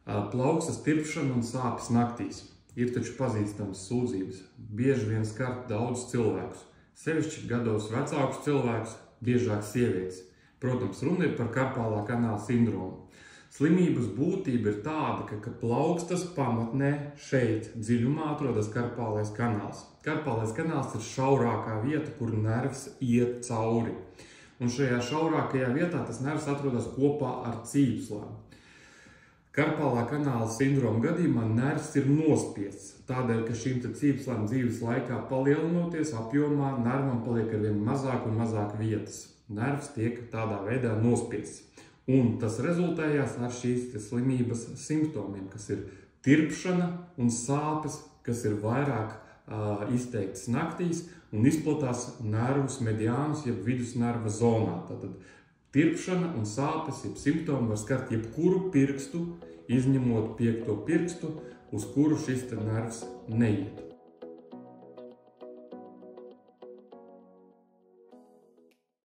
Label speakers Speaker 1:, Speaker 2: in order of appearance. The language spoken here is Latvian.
Speaker 1: Plaukstas tirpšana un sāpes naktīs ir taču pazīstamas sūdzības. Bieži vien skar daudz cilvēkus, sevišķi gados vecākus cilvēkus, biežāk sievietes. Protams, runa ir par karpālā kanāla sindromu. Slimības būtība ir tāda, ka plaukstas pamatnē šeit dziļumā atrodas karpālais kanāls. Karpālais kanāls ir šaurākā vieta, kur nervs iet cauri. Un šajā šaurākajā vietā tas nervs atrodas kopā ar cīpslām. Karpālā kanāla sindroma gadījumā nervs ir nospiests, tādēļ, ka šīm cīpslām dzīves laikā palielinoties apjomā, nervam paliek arvien mazāk un mazāk vietas. Nervs tiek tādā veidā nospiests. Un tas rezultējās ar šīs slimības simptomiem, kas ir tirpšana un sāpes, kas ir vairāk izteiktas naktīs un izplatās nervus mediānus, jeb vidusnerva zonā. Tātad tirpšana un sāpes, jeb simptomi var skart jebkuru pirkstu, izņemot 5. pirkstu, uz kuru šis nervs neiet.